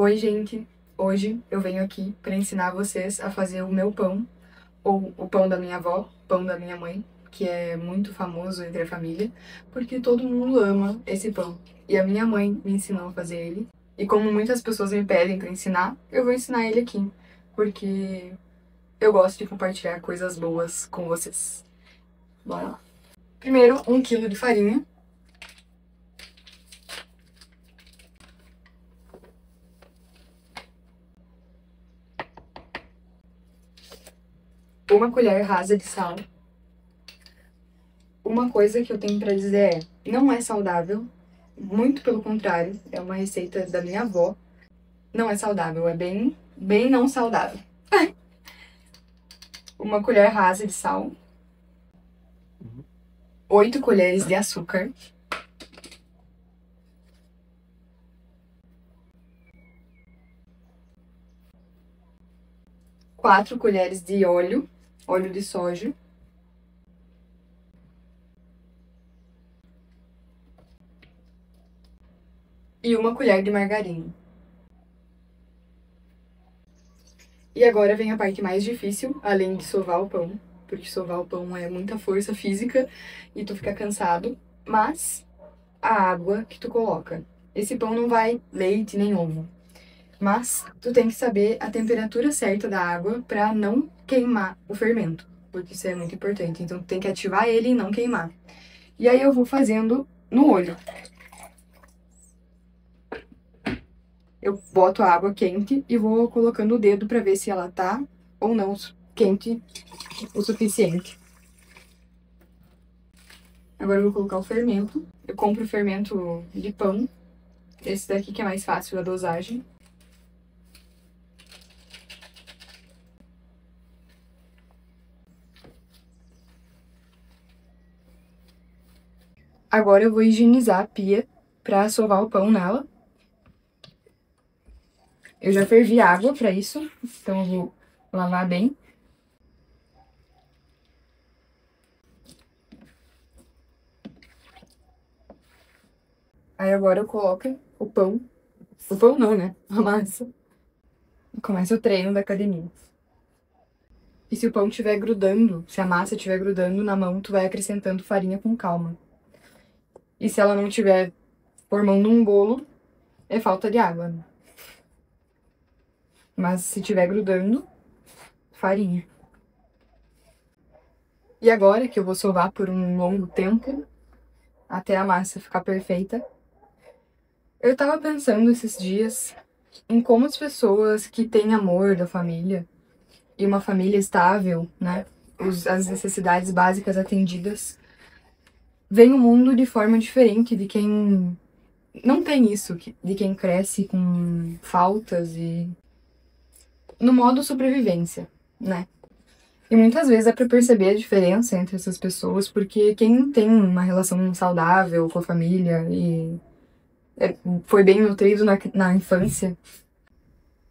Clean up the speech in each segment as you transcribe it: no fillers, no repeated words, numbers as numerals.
Oi, gente! Hoje eu venho aqui para ensinar vocês a fazer o meu pão, ou o pão da minha avó, pão da minha mãe, que é muito famoso entre a família, porque todo mundo ama esse pão. E a minha mãe me ensinou a fazer ele. E como muitas pessoas me pedem para ensinar, eu vou ensinar ele aqui, porque eu gosto de compartilhar coisas boas com vocês. Bora lá! Primeiro, 1 quilo de farinha. Uma colher rasa de sal. Uma coisa que eu tenho pra dizer é, não é saudável, muito pelo contrário, é uma receita da minha avó. Não é saudável, é bem não saudável. Uma colher rasa de sal. 8 colheres de açúcar. 4 colheres de óleo de soja. E 1 colher de margarina. E agora vem a parte mais difícil, além de sovar o pão, porque sovar o pão é muita força física e tu fica cansado, mas a água que tu coloca. Esse pão não vai leite nem ovo, mas tu tem que saber a temperatura certa da água pra não queimar o fermento, porque isso é muito importante. Então tu tem que ativar ele e não queimar. E aí eu vou fazendo no olho. Eu boto a água quente e vou colocando o dedo pra ver se ela tá ou não quente o suficiente. Agora eu vou colocar o fermento. Eu compro o fermento de pão. Esse daqui que é mais fácil a dosagem. Agora eu vou higienizar a pia pra sovar o pão nela. Eu já fervi água pra isso, então eu vou lavar bem. Aí agora eu coloco o pão. O pão não, né? A massa. E começa o treino da academia. E se o pão estiver grudando, se a massa estiver grudando na mão, tu vai acrescentando farinha com calma. E se ela não estiver formando um bolo, é falta de água, né? Mas se estiver grudando, farinha. E agora que eu vou sovar por um longo tempo, até a massa ficar perfeita, eu tava pensando esses dias em como as pessoas que têm amor da família e uma família estável, né, as necessidades básicas atendidas, veem o mundo de forma diferente de quem não tem isso, de quem cresce com faltas e no modo sobrevivência, né? E muitas vezes é pra perceber a diferença entre essas pessoas, porque quem tem uma relação saudável com a família e foi bem nutrido na infância,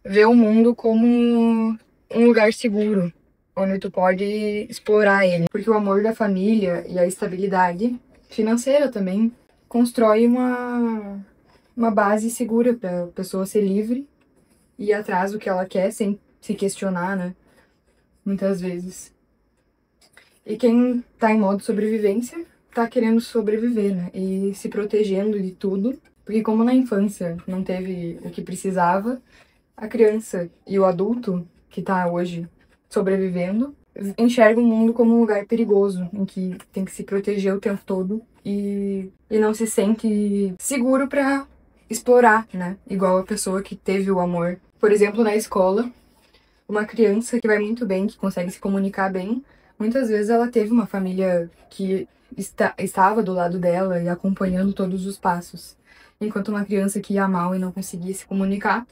vê o mundo como um lugar seguro, onde tu pode explorar ele. Porque o amor da família e a estabilidade financeira também constrói uma base segura pra pessoa ser livre e ir atrás do que ela quer sem se questionar, né? Muitas vezes. E quem tá em modo sobrevivência tá querendo sobreviver, né? E se protegendo de tudo. Porque como na infância não teve o que precisava, a criança e o adulto que tá hoje sobrevivendo enxerga o mundo como um lugar perigoso, em que tem que se proteger o tempo todo e não se sente seguro pra explorar, né? Igual a pessoa que teve o amor. Por exemplo, na escola, uma criança que vai muito bem, que consegue se comunicar bem, muitas vezes ela teve uma família que estava do lado dela e acompanhando todos os passos. Enquanto uma criança que ia mal e não conseguia se comunicar,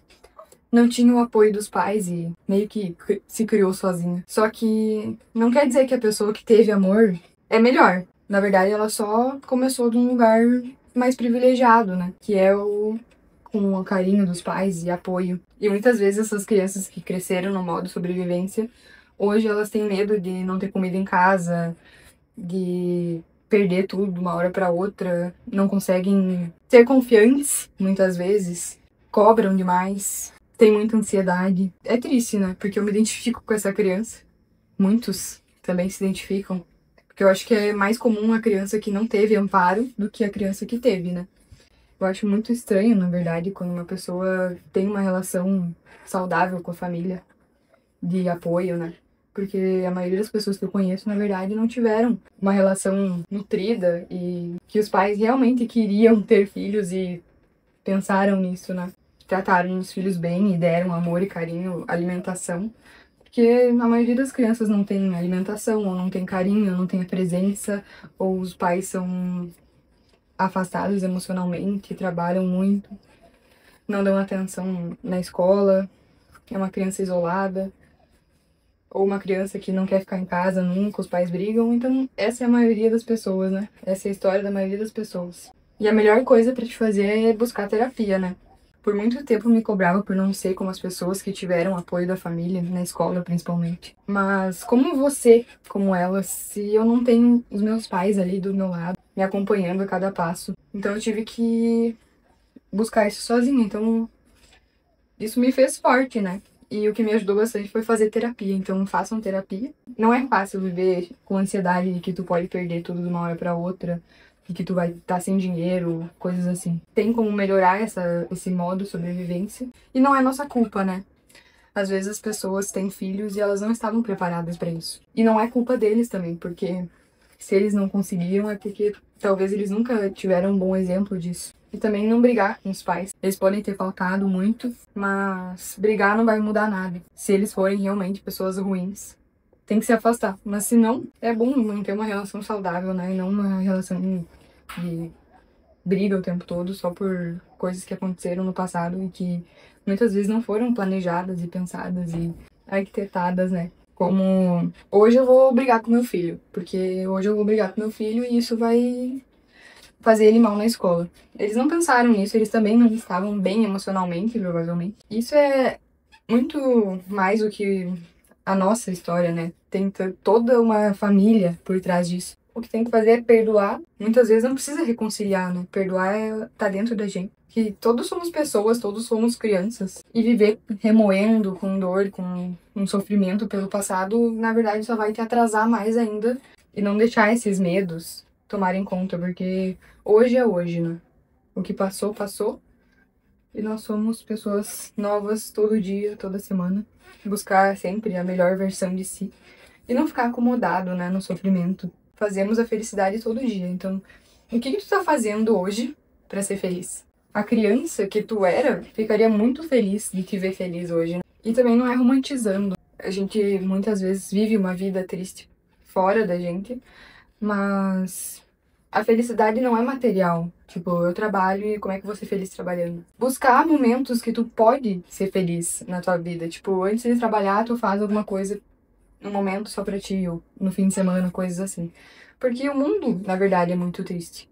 não tinha o apoio dos pais e meio que se criou sozinha. Só que não quer dizer que a pessoa que teve amor é melhor. Na verdade, ela só começou de um lugar mais privilegiado, né? Que é com o carinho dos pais e apoio. E muitas vezes essas crianças que cresceram no modo sobrevivência, hoje elas têm medo de não ter comida em casa, de perder tudo de uma hora para outra, não conseguem ser confiantes, muitas vezes, cobram demais, tem muita ansiedade. É triste, né? Porque eu me identifico com essa criança. Muitos também se identificam. Porque eu acho que é mais comum a criança que não teve amparo do que a criança que teve, né? Eu acho muito estranho, na verdade, quando uma pessoa tem uma relação saudável com a família, de apoio, né? Porque a maioria das pessoas que eu conheço, na verdade, não tiveram uma relação nutrida e que os pais realmente queriam ter filhos e pensaram nisso, né? Trataram os filhos bem e deram amor e carinho, alimentação. Porque a maioria das crianças não tem alimentação, ou não tem carinho, ou não tem a presença, ou os pais são afastados emocionalmente, trabalham muito, não dão atenção na escola, é uma criança isolada, ou uma criança que não quer ficar em casa nunca, os pais brigam. Então, essa é a maioria das pessoas, né? Essa é a história da maioria das pessoas. E a melhor coisa pra te fazer é buscar terapia, né? Por muito tempo me cobrava por não ser como as pessoas que tiveram apoio da família, na escola principalmente. Mas como você, como elas, se eu não tenho os meus pais ali do meu lado, me acompanhando a cada passo? Então eu tive que buscar isso sozinha. Então isso me fez forte, né? E o que me ajudou bastante foi fazer terapia. Então façam terapia. Não é fácil viver com ansiedade de que tu pode perder tudo de uma hora pra outra, e que tu vai estar sem dinheiro, coisas assim. Tem como melhorar esse modo de sobrevivência. E não é nossa culpa, né? Às vezes as pessoas têm filhos e elas não estavam preparadas pra isso. E não é culpa deles também, porque se eles não conseguiram é porque talvez eles nunca tiveram um bom exemplo disso. E também não brigar com os pais. Eles podem ter faltado muito, mas brigar não vai mudar nada. Se eles forem realmente pessoas ruins, tem que se afastar. Mas se não, é bom manter uma relação saudável, né? E não uma relação de briga o tempo todo só por coisas que aconteceram no passado e que muitas vezes não foram planejadas e pensadas e arquitetadas, né? Como hoje eu vou brigar com meu filho, porque hoje eu vou brigar com meu filho e isso vai fazer ele mal na escola. Eles não pensaram nisso, eles também não estavam bem emocionalmente, provavelmente. Isso é muito mais do que a nossa história, né? Tem toda uma família por trás disso. O que tem que fazer é perdoar. Muitas vezes não precisa reconciliar, né? Perdoar tá dentro da gente. Que todos somos pessoas, todos somos crianças. E viver remoendo com dor, com um sofrimento pelo passado, na verdade só vai te atrasar mais ainda. E não deixar esses medos tomarem conta, porque hoje é hoje, né? O que passou, passou. E nós somos pessoas novas todo dia, toda semana. Buscar sempre a melhor versão de si. E não ficar acomodado, né, no sofrimento. Fazemos a felicidade todo dia. Então, o que tu tá fazendo hoje pra ser feliz? A criança que tu era ficaria muito feliz de te ver feliz hoje, né? E também não é romantizando. A gente muitas vezes vive uma vida triste fora da gente, mas a felicidade não é material. Tipo, eu trabalho e como é que eu vou ser feliz trabalhando? Buscar momentos que tu pode ser feliz na tua vida. Tipo, antes de trabalhar, tu faz alguma coisa um momento só pra ti, ou no fim de semana, coisas assim. Porque o mundo, na verdade, é muito triste.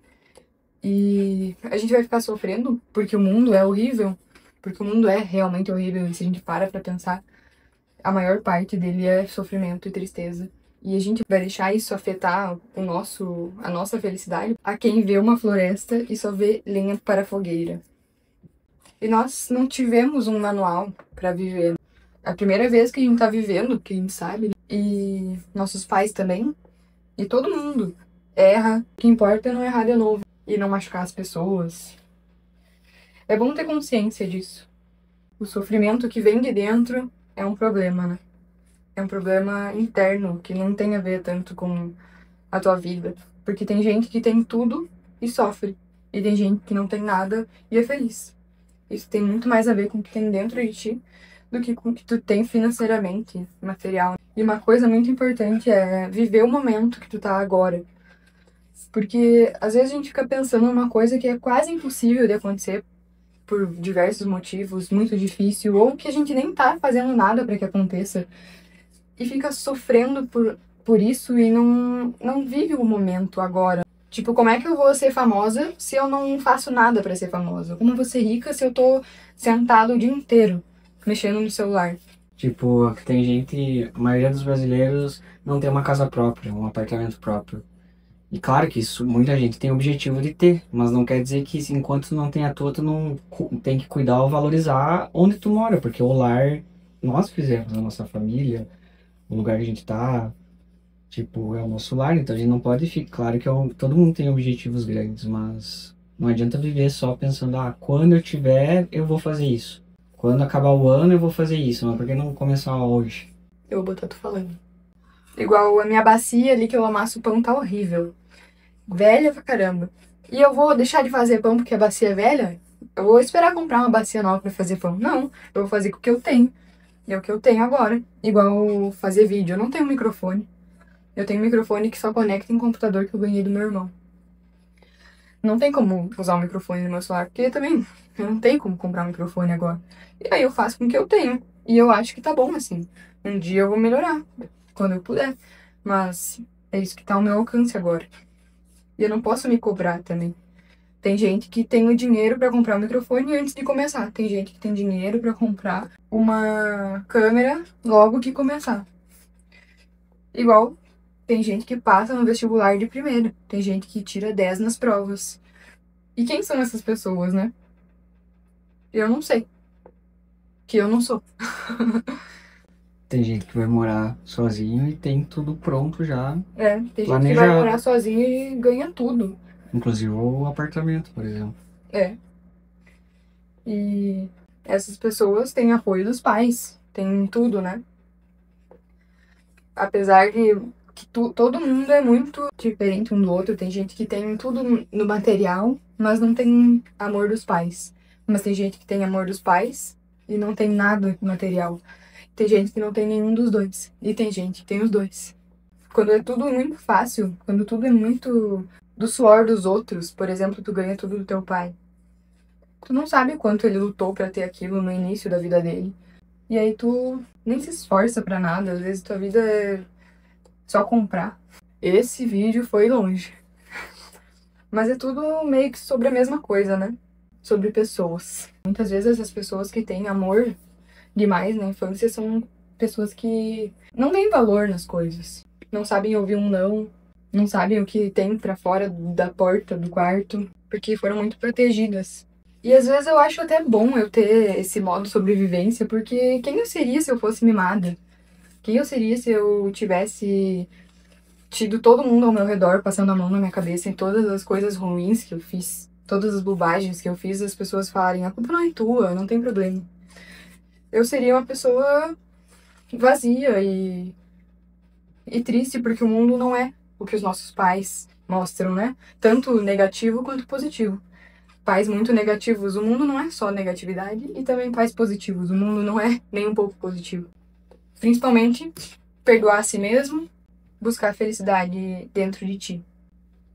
E a gente vai ficar sofrendo porque o mundo é horrível, porque o mundo é realmente horrível, e se a gente para pra pensar, a maior parte dele é sofrimento e tristeza. E a gente vai deixar isso afetar a nossa felicidade a quem vê uma floresta e só vê lenha para a fogueira. E nós não tivemos um manual pra viver. É a primeira vez que a gente tá vivendo, que a gente sabe, e nossos pais também, e todo mundo erra. O que importa é não errar de novo e não machucar as pessoas. É bom ter consciência disso. O sofrimento que vem de dentro é um problema, né? É um problema interno que não tem a ver tanto com a tua vida. Porque tem gente que tem tudo e sofre, e tem gente que não tem nada e é feliz. Isso tem muito mais a ver com o que tem dentro de ti do que com o que tu tem financeiramente, material. E uma coisa muito importante é viver o momento que tu tá agora. Porque às vezes a gente fica pensando numa coisa que é quase impossível de acontecer por diversos motivos, muito difícil, ou que a gente nem tá fazendo nada para que aconteça. E fica sofrendo por isso e não vive o momento agora. Tipo, como é que eu vou ser famosa se eu não faço nada pra ser famosa? Como eu vou ser rica se eu tô sentado o dia inteiro mexendo no celular? Tipo, tem gente, a maioria dos brasileiros não tem uma casa própria, um apartamento próprio. E claro que isso muita gente tem o objetivo de ter, mas não quer dizer que enquanto tu não tem a tua, tu não tem que cuidar ou valorizar onde tu mora, porque o lar nós fizemos, a nossa família, o lugar que a gente tá, tipo, é o nosso lar, então a gente não pode ficar. Claro que todo mundo tem objetivos grandes, mas não adianta viver só pensando, quando eu tiver, eu vou fazer isso. Quando acabar o ano, eu vou fazer isso, mas por que não começar hoje? Eu vou botar tu falando. Igual a minha bacia ali que eu amasso o pão tá horrível. Velha pra caramba. E eu vou deixar de fazer pão porque a bacia é velha? Eu vou esperar comprar uma bacia nova pra fazer pão? Não, eu vou fazer com o que eu tenho. E é o que eu tenho agora. Igual fazer vídeo. Eu não tenho microfone. Eu tenho um microfone que só conecta em computador que eu ganhei do meu irmão. Não tem como usar o microfone no meu celular, porque também eu não tenho como comprar um microfone agora. E aí eu faço com o que eu tenho. E eu acho que tá bom assim. Um dia eu vou melhorar, quando eu puder. Mas é isso que tá ao meu alcance agora. E eu não posso me cobrar também. Tem gente que tem o dinheiro pra comprar um microfone antes de começar. Tem gente que tem dinheiro pra comprar uma câmera logo que começar. Igual tem gente que passa no vestibular de primeira. Tem gente que tira 10 nas provas. E quem são essas pessoas, né? Eu não sei. Que eu não sou. Tem gente que vai morar sozinho e tem tudo pronto já, É, tem gente que vai morar planejado. sozinha e ganha tudo. Inclusive o apartamento, por exemplo. É. E essas pessoas têm apoio dos pais. Tem tudo, né? Apesar de que todo mundo é muito diferente um do outro. Tem gente que tem tudo no material, mas não tem amor dos pais. Mas tem gente que tem amor dos pais e não tem nada material. Tem gente que não tem nenhum dos dois. E tem gente que tem os dois. Quando é tudo muito fácil, quando tudo é muito do suor dos outros, por exemplo, tu ganha tudo do teu pai. Tu não sabe quanto ele lutou pra ter aquilo no início da vida dele. E aí tu nem se esforça pra nada, às vezes tua vida é só comprar. Esse vídeo foi longe. Mas é tudo meio que sobre a mesma coisa, né? Sobre pessoas. Muitas vezes essas pessoas que têm amor demais na infância são pessoas que não têm valor nas coisas. Não sabem ouvir um não, não sabem o que tem pra fora da porta do quarto, porque foram muito protegidas. E às vezes eu acho até bom eu ter esse modo sobrevivência, porque quem eu seria se eu fosse mimada? Quem eu seria se eu tivesse tido todo mundo ao meu redor passando a mão na minha cabeça em todas as coisas ruins que eu fiz, todas as bobagens que eu fiz, as pessoas falarem, a culpa não é tua, não tem problema. Eu seria uma pessoa vazia e triste, porque o mundo não é o que os nossos pais mostram, né? Tanto negativo quanto positivo. Pais muito negativos, o mundo não é só negatividade, e também pais positivos, o mundo não é nem um pouco positivo. Principalmente, perdoar a si mesmo, buscar a felicidade dentro de ti.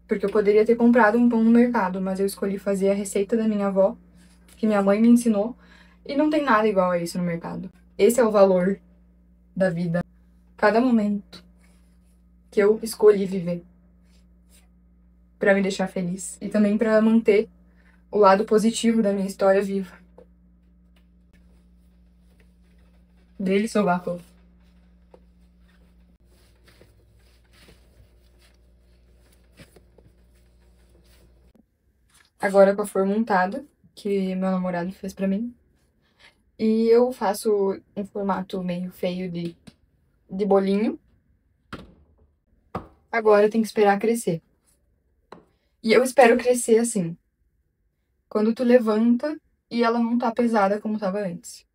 Porque eu poderia ter comprado um pão no mercado, mas eu escolhi fazer a receita da minha avó, que minha mãe me ensinou, e não tem nada igual a isso no mercado. Esse é o valor da vida. Cada momento que eu escolhi viver pra me deixar feliz e também pra manter o lado positivo da minha história viva. Dele sou bafo. Agora com a flor montada, que meu namorado fez pra mim. E eu faço um formato meio feio de bolinho. Agora tem que esperar crescer. E eu espero crescer assim. Quando tu levanta e ela não tá pesada como tava antes.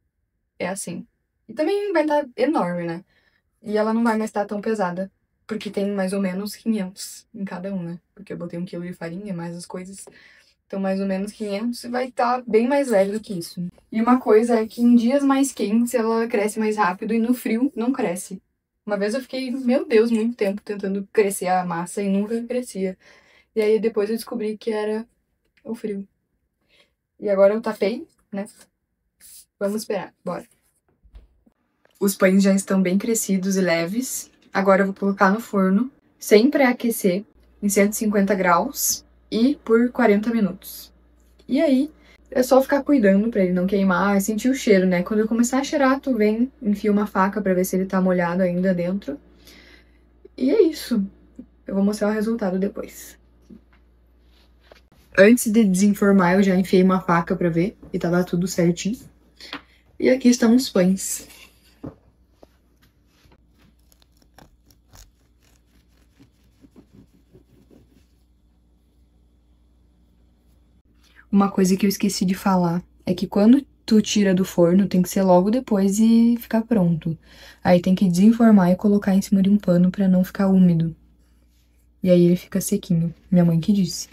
É assim. E também vai estar enorme, né? E ela não vai mais estar tão pesada. Porque tem mais ou menos 500 em cada um, né? Porque eu botei 1 quilo de farinha, mais as coisas. Então, mais ou menos 500 e vai estar bem mais leve do que isso. E uma coisa é que em dias mais quentes ela cresce mais rápido e no frio não cresce. Uma vez eu fiquei, meu Deus, muito tempo tentando crescer a massa e nunca crescia. E aí depois eu descobri que era o frio. E agora eu tapei, né? Vamos esperar, bora. Os pães já estão bem crescidos e leves. Agora eu vou colocar no forno, sem pré-aquecer, em 150 graus e por 40 minutos. E aí, é só ficar cuidando pra ele não queimar e sentir o cheiro, né? Quando eu começar a cheirar, tu vem, enfia uma faca pra ver se ele tá molhado ainda dentro. E é isso. Eu vou mostrar o resultado depois. Antes de desenformar, eu já enfiei uma faca pra ver e tava tudo certinho. E aqui estão os pães. Uma coisa que eu esqueci de falar é que quando tu tira do forno, tem que ser logo depois e ficar pronto. Aí tem que desenformar e colocar em cima de um pano pra não ficar úmido. E aí ele fica sequinho. Minha mãe que disse.